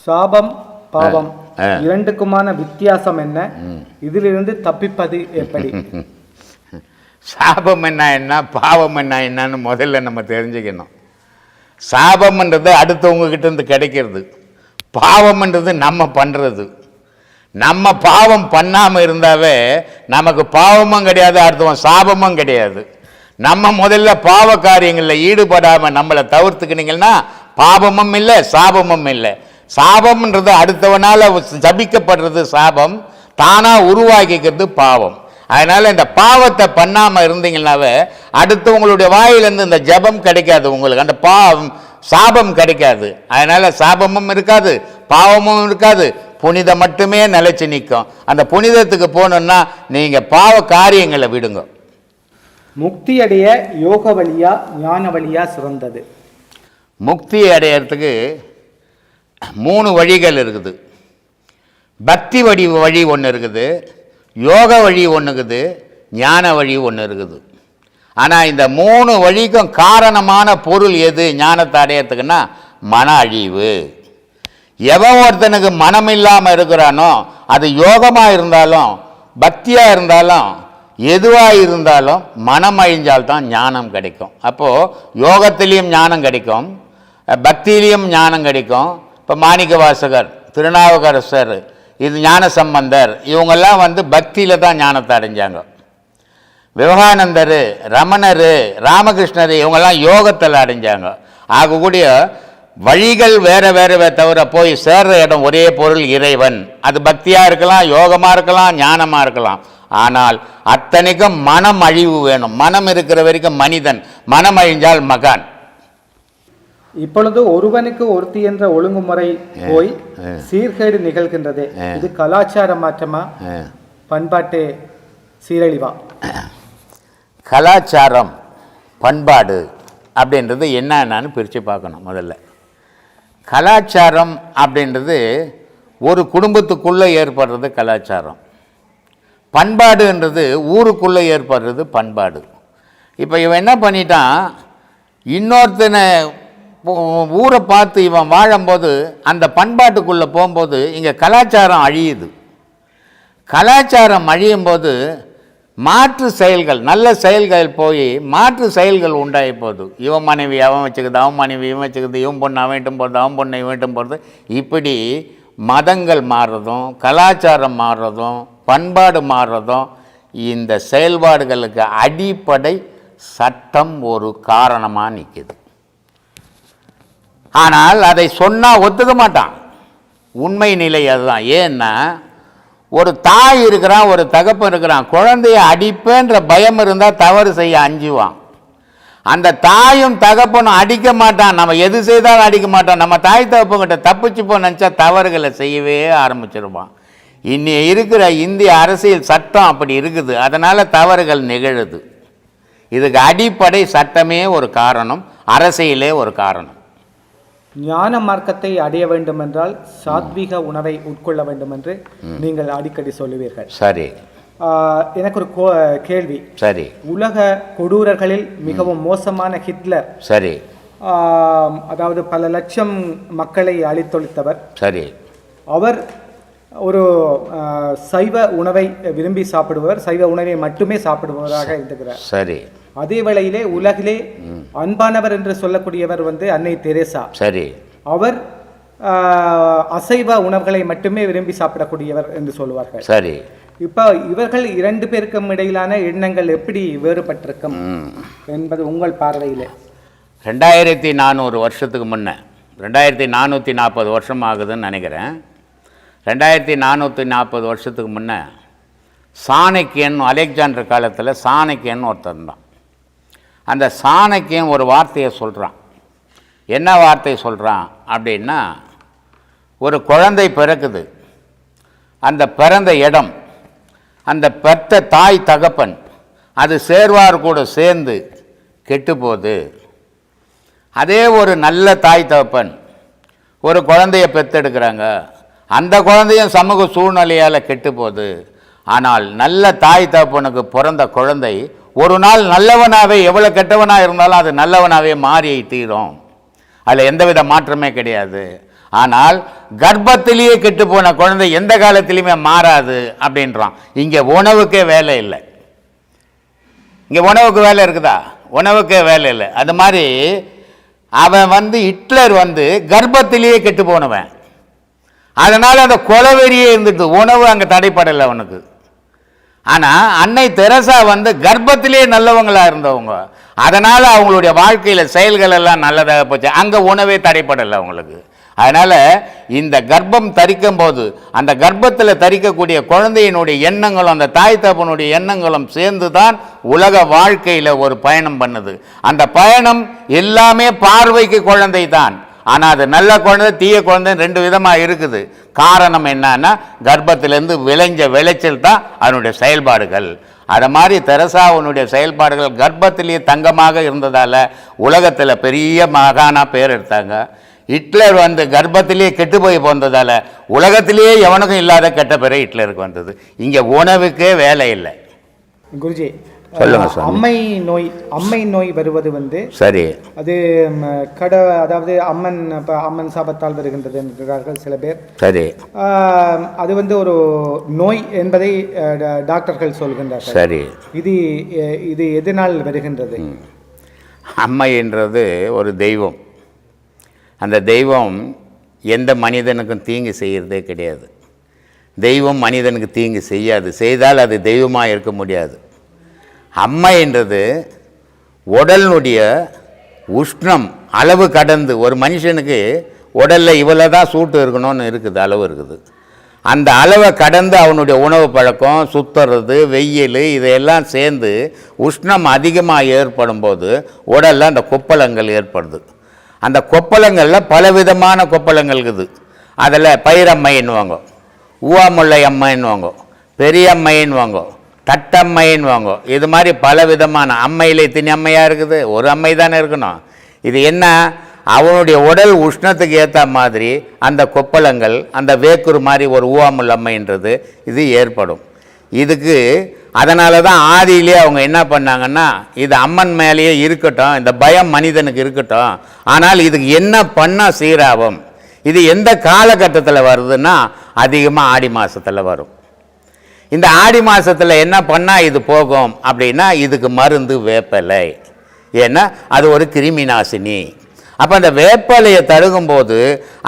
சாபம் பாவம் இரண்டுக்குமான வித்தியாசம் என்ன, இதிலிருந்து தப்பிப்பது எப்படி? சாபம் என்ன பாவம் என்னன்னு முதல்ல நம்ம தெரிஞ்சுக்கணும். சாபம்ன்றது அடுத்தவங்ககிட்ட இருந்து கிடைக்கிறது, பாவம்ன்றது நம்ம பண்ணுறது. நம்ம பாவம் பண்ணாமல் இருந்தாவே நமக்கு பாவமும் கிடையாது, அடுத்தவன் சாபமும் கிடையாது. நம்ம முதல்ல பாவ காரியங்களில் ஈடுபடாமல் நம்மளை தவிர்த்துக்கினீங்கன்னா பாவமும் இல்லை சாபமும் இல்லை. சாபம்ன்றது அடுத்தவனால் ஜபிக்கப்படுறது சாபம், தானாக உருவாக்கிக்கிறது பாவம். அதனால் இந்த பாவத்தை பண்ணாமல் இருந்தீங்கன்னாவே அடுத்தவங்களுடைய வாயிலேருந்து இந்த ஜபம் கிடைக்காது, உங்களுக்கு அந்த சாபம் கிடைக்காது. அதனால் சாபமும் இருக்காது, பாவமும் இருக்காது, புனிதம் மட்டுமே நிலைச்சு நிற்கும். அந்த புனிதத்துக்கு போகணுன்னா நீங்கள் பாவ காரியங்களை விடுங்க. முக்தி அடைய யோக வழியா ஞான வழியா சிறந்தது? முக்தி அடையிறதுக்கு 3 வழிகள் இருக்குது. பக்தி வழி ஒன்று இருக்குது, யோக வழி ஒன்று இருக்குது, ஞான வழி ஒன்று இருக்குது. ஆனால் இந்த 3 வழிக்கும் காரணமான பொருள் எது ஞானத்தை அடையிறதுக்குன்னா மன அழிவு. எவன் ஒருத்தனுக்கு மனம் இல்லாமல் இருக்கிறானோ, அது யோகமாக இருந்தாலும் பக்தியாக இருந்தாலும் எதுவாக இருந்தாலும் மனம் அழிஞ்சால்தான் ஞானம் கிடைக்கும். அப்போது யோகத்திலையும் ஞானம் கிடைக்கும், பக்தியிலையும் ஞானம் கிடைக்கும். இப்போ மாணிக்க வாசகர், திருநாவுக்கரசர், இது ஞான சம்பந்தர், இவங்கெல்லாம் பக்தியில் தான் ஞானத்தை அடைஞ்சாங்க. விவேகானந்தர், ரமணர், ராமகிருஷ்ணர், இவங்கெல்லாம் யோகத்தில் அடைஞ்சாங்க. ஆகக்கூடிய வழிகள் வேறு வேறு தவிர போய் சேர்ற இடம் ஒரே பொருள் இறைவன். அது பக்தியாக இருக்கலாம், யோகமாக இருக்கலாம், ஞானமாக இருக்கலாம். ஆனால் அத்தனைக்கும் மனம் அழிவு வேணும். மனம் இருக்கிற வரைக்கும் மனிதன், மனம் அழிஞ்சால் மகான். இப்பொழுது ஒருவனுக்கு ஒருத்தி என்ற ஒழுங்குமுறை போய் சீர்கேடு நிகழ்கின்றது. இது கலாச்சார மாற்றமா பண்பாட்டு சீரழிவா? கலாச்சாரம் பண்பாடு அப்படின்றது என்னன்னு பிரித்து பார்க்கணும். முதல்ல கலாச்சாரம் அப்படின்றது ஒரு குடும்பத்துக்குள்ளே ஏற்படுறது கலாச்சாரம். பண்பாடுன்றது ஊருக்குள்ளே ஏற்படுறது பண்பாடு. இப்போ இவன் என்ன பண்ணிட்டான், இன்னொருத்தனை ஊரை பார்த்து இவன் வாழும்போது அந்த பண்பாட்டுக்குள்ளே போகும்போது இங்கே கலாச்சாரம் அழியுது. கலாச்சாரம் அழியும் போது மாற்று செயல்கள், நல்ல செயல்கள் போய் மாற்று செயல்கள் உண்டாகி போகுது. இவன் மனைவி அவன் வச்சுக்குது, அவன் மனைவி இவன் வச்சுக்குது, இவன் பொண்ணு அவன்ட்டும் போகிறது, அவன் பொண்ணை இவன்ட்டும் போகிறது. இப்படி மதங்கள் மாறுறதும் கலாச்சாரம் மாறுறதும் பண்பாடு மாறுறதும் இந்த செயல்பாடுகளுக்கு அடிப்படை சட்டம் ஒரு காரணமாக நிற்கிது. ஆனால் அதை சொன்னால் ஒத்துக்க மாட்டான். உண்மை நிலை அதுதான். ஏன்னா ஒரு தாய் இருக்கிறான், ஒரு தகப்பன் இருக்கிறான், குழந்தைய அடிப்பேன்ற பயம் இருந்தால் தவறு செய்ய அஞ்சுவான். அந்த தாயும் தகப்பனும் அடிக்க மாட்டான், நம்ம எது செய்தாலும் அடிக்க மாட்டான். நம்ம தாய் தகப்பங்கிட்ட தப்பிச்சு போ நினச்சா தவறுகளை செய்யவே ஆரம்பிச்சிருவான். இன்னி இருக்கிற இந்திய அரசியல் சட்டம் அப்படி இருக்குது, அதனால் தவறுகள் நிகழுது. இதுக்கு அடிப்படை சட்டமே ஒரு காரணம், அரசியலே ஒரு காரணம். ஞான மார்க்கத்தை அடைய வேண்டும் என்றால் சாத்வீக உணவை உட்கொள்ள வேண்டும் என்று நீங்கள் அடிக்கடி சொல்லுவீர்கள். சரி, எனக்கு ஒரு கேள்வி. சரி, உலக கொடூரர்களில் மிகவும் மோசமான ஹிட்லர், சரி, அதாவது பல லட்சம் மக்களை அழித்தொழித்தவர், சரி, அவர் ஒரு சைவ உணவை விரும்பி சாப்பிடுபவர், சைவ உணவை மட்டுமே சாப்பிடுபவராக இருக்கிறார். சரி. அதே வேளையிலே உலகிலே அன்பானவர் என்று சொல்லக்கூடியவர் அன்னை தெரேசா. சரி. அவர் அசைவ உணவுகளை மட்டுமே விரும்பி சாப்பிடக்கூடியவர் என்று சொல்லுவார்கள். சரி. இப்போ இவர்கள் 2 பேருக்கும் இடையிலான எண்ணங்கள் எப்படி வேறுபட்டிருக்கும் என்பது உங்கள் பார்வையில்? 2400 வருஷத்துக்கு முன்னே, 2440 வருஷம் ஆகுதுன்னு நினைக்கிறேன். 2440 வருஷத்துக்கு முன்னே சாணக்கியன், அலெக்சாண்டர் காலத்தில் சாணக்கியன் ஒருத்தன் தான். அந்த சாணக்கியன் ஒரு வார்த்தையை சொல்கிறான். என்ன வார்த்தை சொல்கிறான் அப்படின்னா, ஒரு குழந்தை பிறக்குது, அந்த பிறந்த இடம், அந்த பெற்ற தாய் தகப்பன், அது சேர்வார் கூட சேர்ந்து கெட்டு போகுது. அதே ஒரு நல்ல தாய் தகப்பன் ஒரு குழந்தைய பெற்றெடுக்கிறாங்க, அந்த குழந்தையும் சமூக சூழ்நிலையால் கெட்டு போகுது. ஆனால் நல்ல தாய் தகப்பனுக்கு பிறந்த குழந்தை ஒரு நாள் நல்லவனாகவே, எவ்வளோ கெட்டவனாக இருந்தாலும் அது நல்லவனாகவே மாறி தீரும். அதில் எந்தவித மாற்றமே கிடையாது. ஆனால் கர்ப்பத்திலேயே கெட்டு போன குழந்தை எந்த காலத்திலையுமே மாறாது அப்படின்றான். இங்கே உணவுக்கே வேலை இல்லை. இங்கே உணவுக்கு வேலை இருக்குதா? உணவுக்கே வேலை இல்லை. அது மாதிரி அவன் ஹிட்லர் கர்ப்பத்திலேயே கெட்டு போனவன். அதனால் அந்த கொலவெறியே இருந்துட்டு உணவு அங்கே தடைப்படலை அவனுக்கு. ஆனால் அன்னை தெரசா கர்ப்பத்திலே நல்லவங்களா இருந்தவங்க. அதனால் அவங்களுடைய வாழ்க்கையில் செயல்கள் எல்லாம் நல்லதாக போச்சு. அங்கே உணவே தடைப்படலை அவங்களுக்கு. அதனால் இந்த கர்ப்பம் தரிக்கும் போது அந்த கர்ப்பத்தில் தரிக்கக்கூடிய குழந்தையினுடைய எண்ணங்களும் அந்த தாய் தகப்பனுடைய எண்ணங்களும் சேர்ந்து தான் உலக வாழ்க்கையில் ஒரு பயணம் பண்ணுது. அந்த பயணம் எல்லாமே பார்வைக்கு குழந்தை தான். ஆனால் அது நல்ல குழந்தை தீய குழந்தை ரெண்டு விதமாக இருக்குது. காரணம் என்னன்னா கர்ப்பத்திலேருந்து விளைஞ்ச விளைச்சல் தான் அதனுடைய செயல்பாடுகள். அது மாதிரி தெரசாவுனுடைய செயல்பாடுகள் கர்ப்பத்திலேயே தங்கமாக இருந்ததால் உலகத்தில் பெரிய மகானா பேர் எடுத்தாங்க. ஹிட்லர் கர்ப்பத்திலேயே கெட்டு போய் போனதால் உலகத்திலேயே எவனுக்கும் இல்லாத கெட்ட பேரை ஹிட்லருக்கு வந்தது. இங்கே உணவுக்கே வேலை இல்லை. குருஜி சொல்லுங்க சார். அம்மை நோய் வருவது சரி, அது அதாவது அம்மன் சாபத்தால் வருகின்றது என்கிறார்கள் சில பேர். சரி, அது ஒரு நோய் என்பதை டாக்டர்கள் சொல்கின்றார்கள். சரி, இது எதனால் வருகின்றது? அம்மைன்றது ஒரு தெய்வம். அந்த தெய்வம் எந்த மனிதனுக்கும் தீங்கு செய்கிறதே கிடையாது. தெய்வம் மனிதனுக்கு தீங்கு செய்யாது. செய்தால் அது தெய்வமாக இருக்க முடியாது. அம்மைன்றது உடலினுடைய உஷ்ணம் அளவு கடந்து ஒரு மனுஷனுக்கு உடலில் இவ்வளோ தான் சூட்டு இருக்கணும்னு இருக்குது, அளவு இருக்குது. அந்த அளவை கடந்து அவனுடைய உணவு பழக்கம், சுற்றுறது, வெயில் இதையெல்லாம் சேர்ந்து உஷ்ணம் அதிகமாக ஏற்படும் போது உடலில் அந்த கொப்பளங்கள் ஏற்படுது. அந்த கொப்பளங்களில் பலவிதமான கொப்பளங்கள் இருக்குது. அதில் பயிரம்மைன்னுவாங்க, ஊவாமுல்லை அம்மைன்னுவாங்க, பெரியம்மைன்னுவாங்க, தட்டம்மைன்னுவாங்க. இது மாதிரி பல விதமான அம்மையில் இத்தனை அம்மையாக இருக்குது. ஒரு அம்மை தானே இருக்கணும். இது என்ன, அவனுடைய உடல் உஷ்ணத்துக்கு ஏற்ற மாதிரி அந்த கொப்பளங்கள் அந்த வேக்குறு மாதிரி ஒரு ஊவாமுல் அம்மைன்றது இது ஏற்படும். இதுக்கு அதனால தான் ஆதியிலே அவங்க என்ன பண்ணாங்கன்னா, இது அம்மன் மேலேயே இருக்கட்டும், இந்த பயம் மனிதனுக்கு இருக்கட்டும், ஆனால் இதுக்கு என்ன பண்ணால் சீராகும், இது எந்த காலகட்டத்தில் வருதுன்னா அதிகமாக ஆடி மாதத்தில் வரும். இந்த ஆடி மாதத்தில் என்ன பண்ணால் இது போகும் அப்படின்னா இதுக்கு மருந்து வேப்பலை. ஏன்னா அது ஒரு கிருமி நாசினி. அப்போ அந்த வேப்பலையை தருகும்போது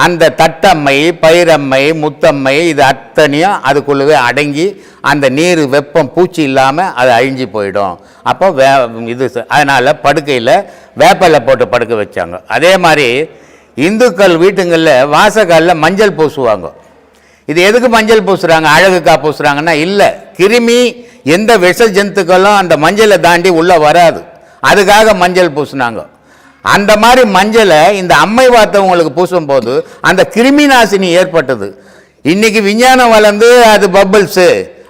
அந்த தட்டம்மை, பயிரம்மை, முத்தம்மை இது அத்தனையும் அதுக்குள்ளவே அடங்கி அந்த நீர் வெப்பம் பூச்சி இல்லாமல் அது அழிஞ்சு போயிடும். அப்போ அதனால் படுக்கையில் வேப்பலை போட்டு படுக்க வச்சாங்க. அதே மாதிரி இந்துக்கள் வீட்டுங்களில் வாசக்காலில் மஞ்சள் பூசுவாங்க. இது எதுக்கு மஞ்சள் பூசுகிறாங்க? அழகுக்கா பூசுகிறாங்கன்னா இல்லை, கிருமி எந்த விஷ ஜந்துக்களும் அந்த மஞ்சளை தாண்டி உள்ளே வராது, அதுக்காக மஞ்சள் பூசுனாங்க. அந்த மாதிரி மஞ்சளை இந்த அம்மை வார்த்தவங்களுக்கு பூசும்போது அந்த கிருமி நாசினி ஏற்பட்டது. இன்றைக்கி விஞ்ஞானம் வளர்ந்து அது பபிள்ஸு,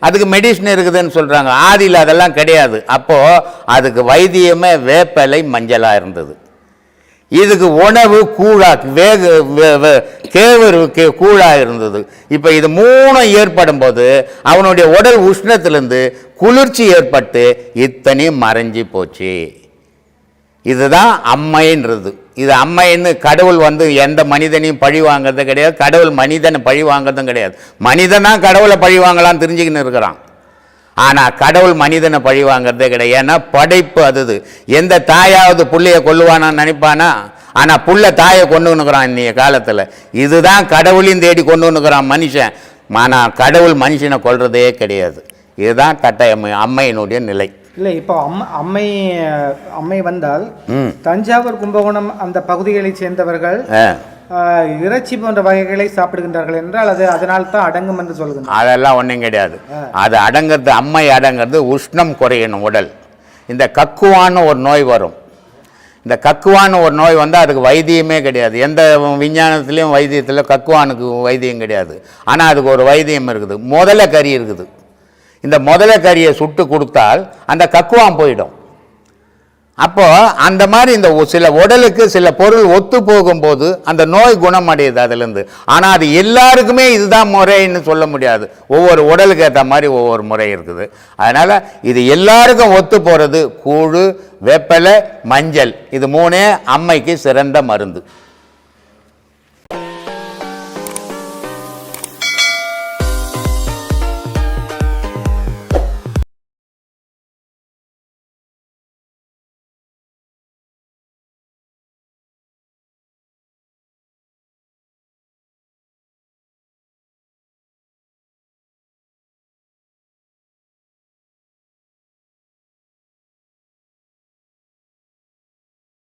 அதுக்கு மெடிசன் இருக்குதுன்னு சொல்கிறாங்க. ஆதியில் அதெல்லாம் கிடையாது. அப்போது அதுக்கு வைத்தியமே வேப்பலை மஞ்சளாக இருந்தது. இதுக்கு உணவு கூழா கேவரு கூழாக இருந்தது. இப்போ இது மூணும் ஏற்படும் போது அவனுடைய உடல் உஷ்ணத்திலேருந்து குளிர்ச்சி ஏற்பட்டு இத்தனையும் மறைஞ்சி போச்சு. இதுதான் அம்மைன்றது. இது அம்மைன்னு கடவுள் எந்த மனிதனையும் பழி வாங்கிறது கிடையாது, கடவுள் மனிதனை பழி வாங்கிறதும் கிடையாது. மனிதனாக கடவுளை பழி வாங்கலாம் தெரிஞ்சுக்கின்னு இருக்கிறான். ஆனால் கடவுள் மனிதனை பழி வாங்கிறதே கிடையாது. ஏன்னா படைப்பு அது. எந்த தாயாவது புள்ளையை கொல்லுவானான்னு நினைப்பானா? ஆனால் புள்ள தாயை கொண்டுன்னுக்கிறான் இன்றைய காலத்தில். இதுதான் கடவுளையும் தேடி கொண்டுன்னுக்கிறான் மனுஷன். ஆனால் கடவுள் மனுஷனை கொல்றதே கிடையாது. இதுதான் அம்மையினுடைய நிலை. இல்லை, இப்போ அம்மை வந்தால் தஞ்சாவூர், கும்பகோணம் அந்த பகுதிகளை சேர்ந்தவர்கள் இறைச்சி போன்ற வகைகளை சாப்பிடுகின்றார்கள் என்றால் அது அதனால் தான் அடங்கும் என்று சொல்லுங்க. அதெல்லாம் ஒன்றும் கிடையாது. அது அடங்கிறது, அம்மை அடங்கிறது உஷ்ணம் குறையணும் உடல். இந்த கக்குவான்னு ஒரு நோய் வரும். இந்த கக்குவான்னு ஒரு நோய் வந்தால் அதுக்கு வைத்தியமே கிடையாது. எந்த விஞ்ஞானத்துலேயும் வைத்தியத்தில் கக்குவானுக்கு வைத்தியம் கிடையாது. ஆனால் அதுக்கு ஒரு வைத்தியம் இருக்குது. முதலை கறி இருக்குது. இந்த முதலை கறியை சுட்டு கொடுத்தால் அந்த கக்குவான் போயிடும். அப்போது அந்த மாதிரி இந்த சில உடலுக்கு சில பொருள் ஒத்து போகும்போது அந்த நோய் குணமடையுது அதிலேருந்து. ஆனால் அது எல்லாருக்குமே இதுதான் முறைன்னு சொல்ல முடியாது. ஒவ்வொரு உடலுக்கு ஏற்ற மாதிரி ஒவ்வொரு முறை இருக்குது. அதனால் இது எல்லாருக்கும் ஒத்து போகிறது கூழு, வேப்பலை, மஞ்சள். இது மூணே அம்மைக்கு சிறந்த மருந்து.